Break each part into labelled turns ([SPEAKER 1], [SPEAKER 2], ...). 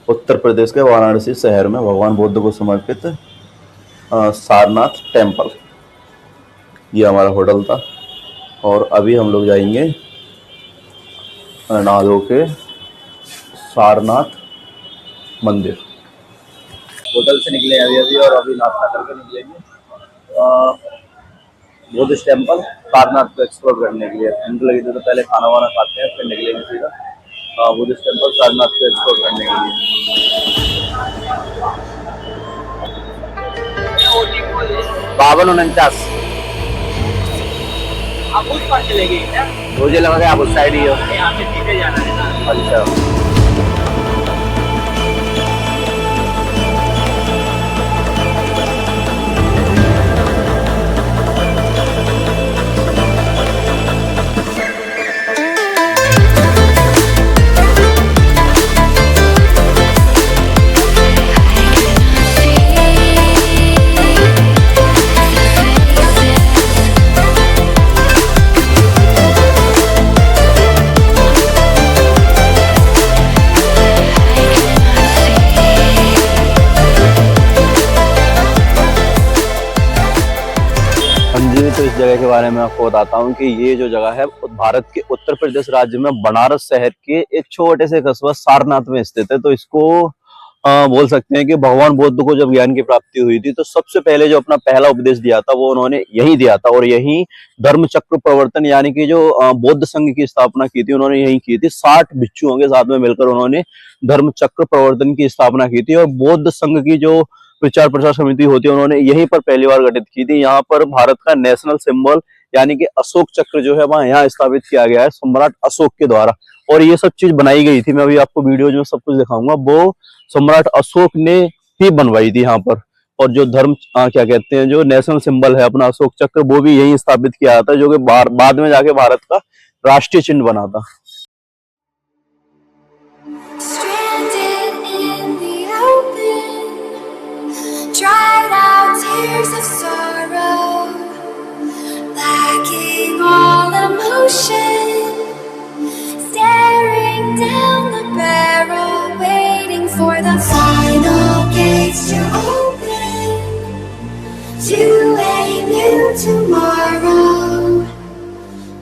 [SPEAKER 1] उत्तर प्रदेश के वाराणसी शहर में भगवान बुद्ध को समर्पित सारनाथ टेम्पल, ये हमारा होटल था। और अभी हम लोग जाएंगे नहा धो के सारनाथ मंदिर। होटल से निकले अभी अभी और अभी नाश्ता करके निकलेंगे बुद्धिस्ट टेम्पल सारनाथ को एक्सप्लोर करने के लिए। भूख लगी थी तो पहले खाना वाना खाते हैं, फिर निकलेंगे सीधा बुद्धिस्ट टेम्पल सारनाथ को एक्सप्लोर करने के लिए। 5249
[SPEAKER 2] आप उस पास चलेंगे क्या?
[SPEAKER 1] मुझे लगा कि आप उस साइड ही हो।
[SPEAKER 2] यहाँ से सीधे जाना है ना।
[SPEAKER 1] अच्छा, तो इस जगह के बारे में आपको बताता हूँ कि ये जो जगह है भारत के उत्तर प्रदेश राज्य में बनारस शहर के एक छोटे से कस्बा सारनाथ में स्थित है। तो इसको बोल सकते हैं कि भगवान बुद्ध को जब ज्ञान की प्राप्ति हुई थी तो सबसे पहले जो अपना पहला उपदेश दिया था वो उन्होंने यही दिया था। और यही धर्म चक्र प्रवर्तन यानी कि जो बौद्ध संघ की स्थापना की थी उन्होंने यही की थी। 60 भिक्षुओं के साथ में मिलकर उन्होंने धर्म चक्र प्रवर्तन की स्थापना की थी। और बौद्ध संघ की जो प्रचार प्रसार समिति होती है उन्होंने यहीं पर पहली बार गठित की थी। यहाँ पर भारत का नेशनल सिंबल यानी कि अशोक चक्र जो है वहाँ यहाँ स्थापित किया गया है सम्राट अशोक के द्वारा। और ये सब चीज बनाई गई थी, मैं अभी आपको वीडियो में सब कुछ दिखाऊंगा, वो सम्राट अशोक ने ही बनवाई थी यहाँ पर। और जो धर्म क्या कहते हैं जो नेशनल सिंबल है अपना अशोक चक्र वो भी यही स्थापित किया था, जो कि बाद में जाके भारत का राष्ट्रीय चिन्ह बना था। Dried out tears of sorrow, lacking all emotion, staring down the barrel, waiting for the final gates to open, to a new tomorrow,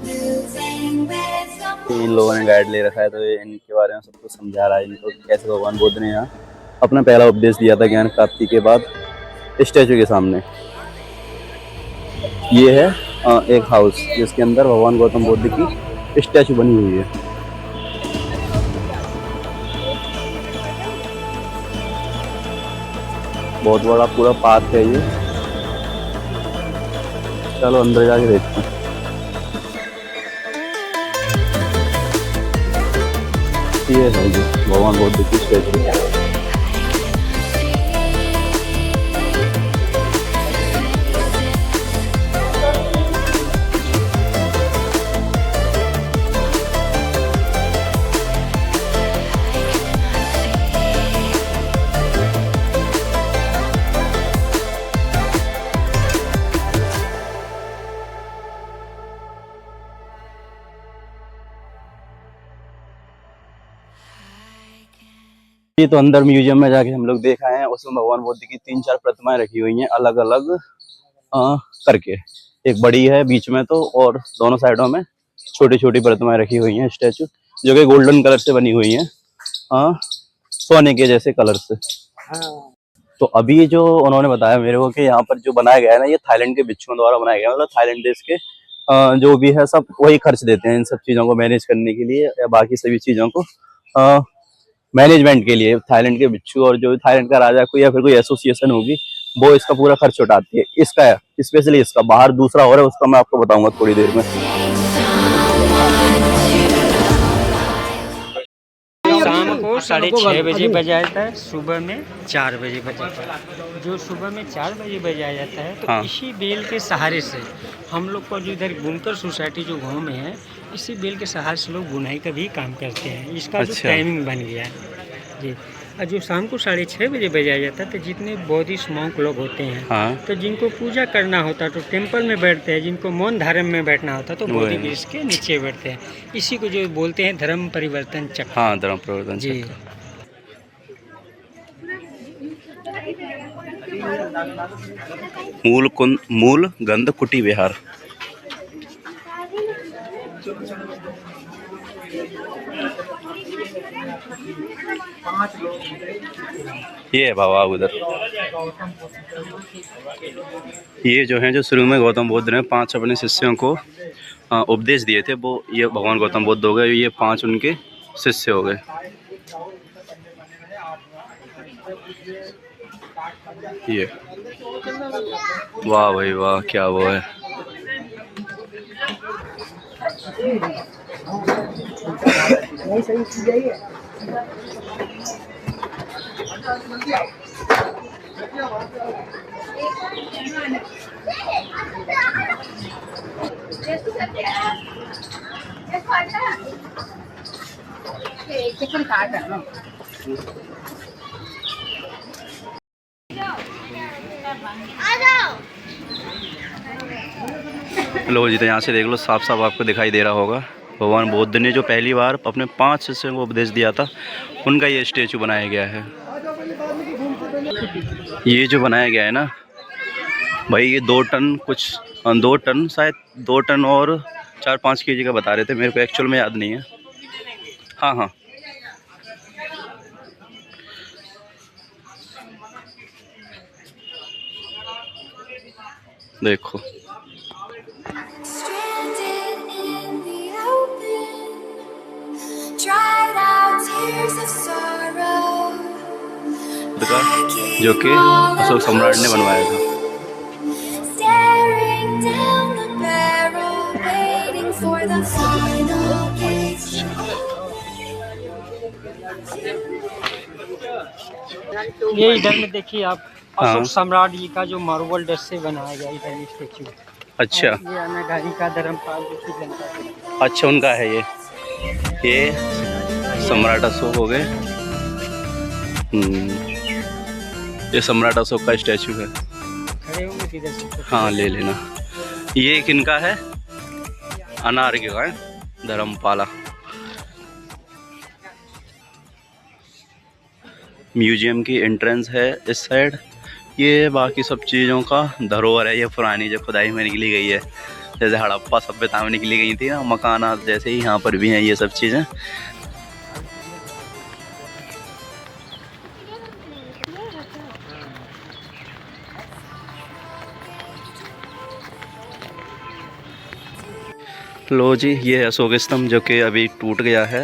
[SPEAKER 1] moving with the इन लोगों ने गाइड ले रखा है तो इनके बारे में सबको समझा रहा है इनको कैसे भगवान बुद्ध ने यहाँ अपना पहला उपदेश दिया था ज्ञान प्राप्ति के बाद। स्टैचू के सामने ये है एक हाउस जिसके अंदर भगवान गौतम बुद्ध की स्टैचू बनी हुई है। बहुत बड़ा पूरा पार्क है ये। चलो अंदर जाके देखते हैं। ये है जो भगवान बुद्ध की स्टैचू। ये तो अंदर म्यूजियम में जाके हम लोग देखा है, उसमें भगवान बुद्ध की 3-4 प्रतिमाएं रखी हुई हैं अलग अलग करके। एक बड़ी है बीच में तो, और दोनों साइडों में छोटी छोटी प्रतिमाएं रखी हुई हैं स्टैचू, जो कि गोल्डन कलर से बनी हुई हैं, सोने के जैसे कलर से। तो अभी जो उन्होंने बताया मेरे को कि यहाँ पर जो बनाया गया है ना, ये थाईलैंड के भिक्षुओं द्वारा बनाया गया है। मतलब थाईलैंड देश के जो भी है सब वही खर्च देते हैं इन सब चीजों को मैनेज करने के लिए या बाकी सभी चीजों को मैनेजमेंट के लिए। थाईलैंड के भिक्षु और जो थाईलैंड का राजा कोई या फिर कोई एसोसिएशन होगी वो इसका पूरा खर्च उठाती है। इसका स्पेशली इसका बाहर दूसरा और है, उसका मैं आपको बताऊंगा थोड़ी देर में।
[SPEAKER 2] शाम को 6:30 बजे बजाया जाता है, सुबह में 4 बजे बजाता है। जो सुबह में 4 बजे बजाया जाता है तो इसी बेल के सहारे से हम लोग को जो इधर बुनकर सोसाइटी जो गाँव में है, इसी बेल के सहारे से लोग बुनाई का भी काम करते हैं। इसका जो टाइमिंग बन गया है जी। और जो शाम को 6:30 बजे बजाया जाता है तो जितने बौद्धिस्ट मॉन्क लोग होते हैं तो जिनको पूजा करना होता है तो टेम्पल में बैठते हैं, जिनको मौन धारण में बैठना होता है तो बोधि वृक्ष के नीचे बैठते हैं। इसी को जो बोलते हैं धर्म परिवर्तन चक्र।
[SPEAKER 1] हाँ, धर्म परिवर्तन
[SPEAKER 2] जी।
[SPEAKER 1] मूल गंध कुटी विहार। ये है बाबा उधर। ये जो है, जो शुरू में गौतम बुद्ध ने 5 अपने शिष्यों को उपदेश दिए थे, वो ये भगवान गौतम बुद्ध हो गए, ये 5 उनके शिष्य हो गए। ये वाह भाई वाह, क्या वो है। लो जी, तो यहाँ से देख लो, साफ साफ आपको दिखाई दे रहा होगा भगवान बुद्ध ने जो पहली बार अपने 5 शिष्यों को उपदेश दिया था, उनका ये स्टेचू बनाया गया है। ये जो बनाया गया है ना भाई, ये 2 टन कुछ 2 टन शायद 2 टन और 4-5 केजी का बता रहे थे, मेरे को एक्चुअल में याद नहीं है। हाँ हाँ, देखो जो कि अशोक सम्राट ने बनवाया था।
[SPEAKER 2] ये इधर में देखिए आप, अशोक सम्राट जी का जो मार्बल डस्ट से बनाया गया इधर स्टेचू।
[SPEAKER 1] अच्छा,
[SPEAKER 2] ये अनागारी का धर्मपाल जी की जनता है।
[SPEAKER 1] अच्छा, उनका है ये सम्राट अशोक हो गए। ये सम्राट अशोक का स्टैचू है।
[SPEAKER 2] खड़े होंगे किधर से?
[SPEAKER 1] हाँ, ले लेना। ये किनका है? अनार्य का है, धर्मपाला। म्यूजियम की एंट्रेंस है इस साइड। ये बाकी सब चीज़ों का धरोहर है, ये पुरानी जो खुदाई में निकली गई है, जैसे हड़प्पा सभ्यता में निकली गई थी ना मकानात, जैसे ही यहाँ पर भी हैं ये सब चीज़ें। लो जी, ये है अशोक स्तंभ जो कि अभी टूट गया है।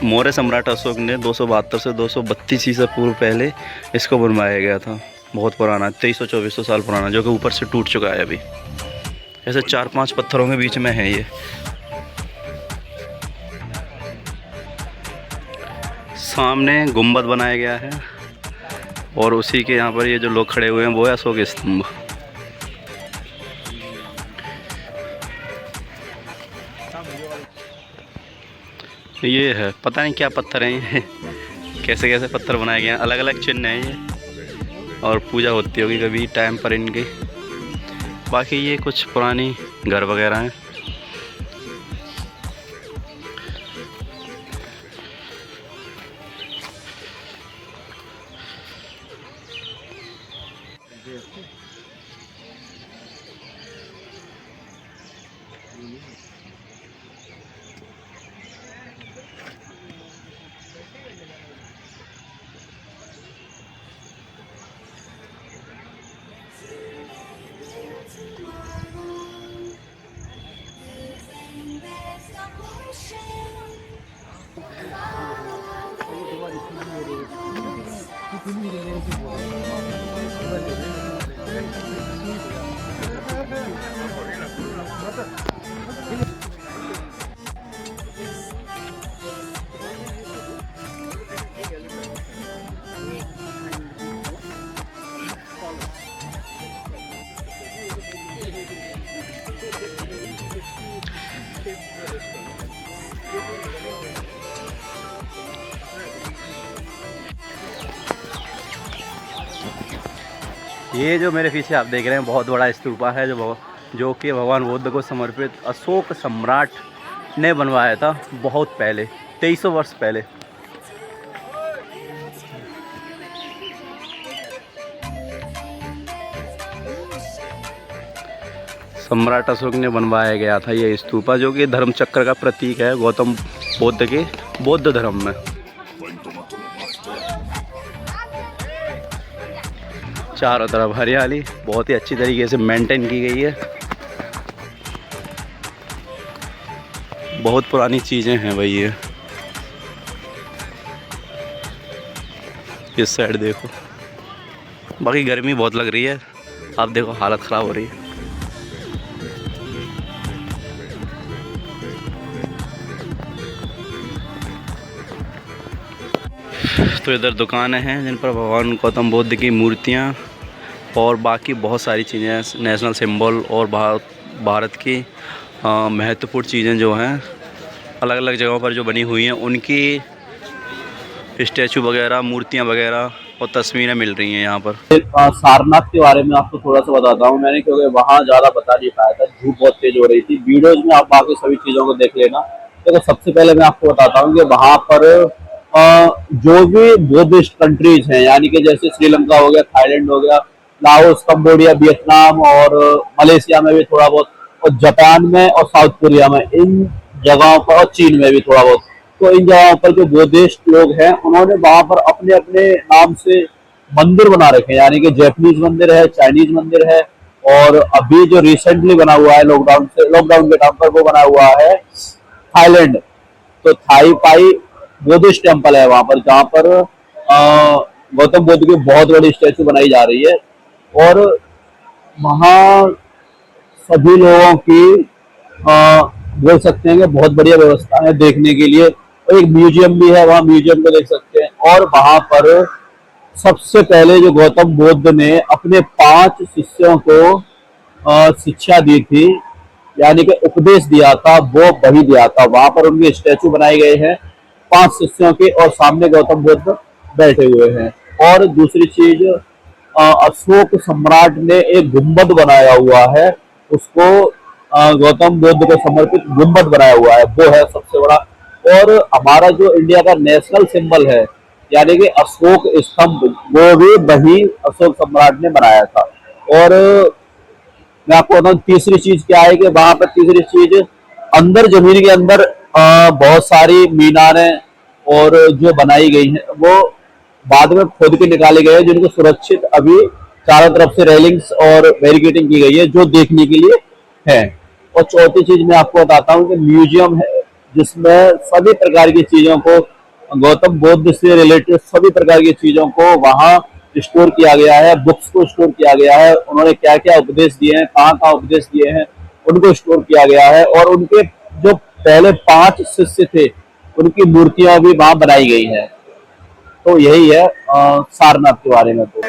[SPEAKER 1] मौर्य सम्राट अशोक ने 272 से 232 ईसा पूर्व पहले इसको बनवाया गया था। बहुत पुराना, 2300-2400 साल पुराना, जो कि ऊपर से टूट चुका है अभी। ऐसे 4-5 पत्थरों के बीच में है ये। सामने गुंबद बनाया गया है और उसी के यहाँ पर ये जो लोग खड़े हुए हैं वो है अशोक स्तंभ। ये है, पता नहीं क्या पत्थर हैं ये, कैसे कैसे पत्थर बनाए गए हैं, अलग अलग चिन्ह हैं ये, और पूजा होती होगी कभी टाइम पर इनकी। बाकी ये कुछ पुरानी घर वगैरह हैं। ये जो मेरे पीछे आप देख रहे हैं बहुत बड़ा स्तूपा है जो कि भगवान बुद्ध को समर्पित अशोक सम्राट ने बनवाया था बहुत पहले, 2300 वर्ष पहले। सम्राट अशोक ने बनवाया गया था ये स्तूपा, जो कि धर्म चक्र का प्रतीक है गौतम बुद्ध के बौद्ध धर्म में। चारों तरफ हरियाली बहुत ही अच्छी तरीके से मेंटेन की गई है। बहुत पुरानी चीज़ें हैं भाई ये। इस साइड देखो, बाकी गर्मी बहुत लग रही है, आप देखो हालत ख़राब हो रही है। तो इधर दुकानें हैं जिन पर भगवान गौतम बुद्ध की मूर्तियाँ और बाकी बहुत सारी चीज़ें, नेशनल सिंबल और भारत की महत्वपूर्ण चीज़ें जो हैं अलग अलग जगहों पर जो बनी हुई हैं, उनकी स्टैचू वगैरह, मूर्तियाँ वगैरह और तस्वीरें मिल रही हैं यहाँ पर। सारनाथ के बारे में आपको थोड़ा सा बताता हूँ मैंने, क्योंकि वहाँ ज़्यादा बता नहीं पाया था, धूप बहुत तेज हो रही थी। वीडियोज में आप बाकी सभी चीज़ों को देख लेना। तो सबसे पहले मैं आपको बताता हूँ कि वहाँ पर जो भी बुद्धिस्ट कंट्रीज हैं, यानी कि जैसे श्रीलंका हो गया, थाईलैंड हो गया, लाओस, कंबोडिया, वियतनाम और मलेशिया में भी थोड़ा बहुत, और जापान में और साउथ कोरिया में, इन जगहों पर, और चीन में भी थोड़ा बहुत, तो इन जगहों पर जो बुद्धिस्ट लोग हैं उन्होंने वहां पर अपने अपने नाम से मंदिर बना रखे हैं। यानी कि जापानीज मंदिर है, चाइनीज मंदिर है, और अभी जो रिसेंटली बना हुआ है लॉकडाउन के टाइम पर, वो बना हुआ है थाईलैंड। तो थाई पाई बुद्धिस्ट टेम्पल है वहां पर, जहाँ पर गौतम बुद्ध की बहुत बड़ी स्टैचू बनाई जा रही है। और वहाँ सभी लोगों की बोल सकते हैं कि बहुत बढ़िया व्यवस्था है देखने के लिए, और एक म्यूजियम भी है, वहाँ म्यूजियम को देख सकते हैं। और वहाँ पर सबसे पहले जो गौतम बुद्ध ने अपने 5 शिष्यों को शिक्षा दी थी, यानी कि उपदेश दिया था, वो वही दिया था। वहां पर उनके स्टैचू बनाए गए हैं 5 शिष्यों के, और सामने गौतम बुद्ध बैठे हुए हैं। और दूसरी चीज, अशोक सम्राट ने एक गुंबद बनाया हुआ है, उसको गौतम बुद्ध को समर्पित गुंबद बनाया हुआ है, वो है सबसे बड़ा। और हमारा जो इंडिया का नेशनल सिंबल है, यानी कि अशोक स्तंभ, वो भी वही अशोक सम्राट ने बनाया था। और मैं आपको बताऊं तीसरी चीज क्या है, कि वहां पर तीसरी चीज, अंदर जमीन के अंदर बहुत सारी मीनारें और जो बनाई गई हैं, वो बाद में खोद के निकाले गए हैं, जिनको सुरक्षित अभी चारों तरफ से रेलिंग्स और बैरिकेडिंग की गई है, जो देखने के लिए है। और चौथी चीज मैं आपको बताता हूँ कि म्यूजियम है, जिसमें सभी प्रकार की चीजों को, गौतम बुद्ध से रिलेटेड सभी प्रकार की चीजों को वहाँ स्टोर किया गया है, बुक्स को स्टोर किया गया है, उन्होंने क्या क्या उपदेश दिए हैं, कहाँ कहाँ उपदेश दिए हैं, उनको स्टोर किया गया है। और उनके जो पहले 5 शिष्य थे, उनकी मूर्तियां भी वहां बनाई गई है। तो यही है सारनाथ के बारे में। तो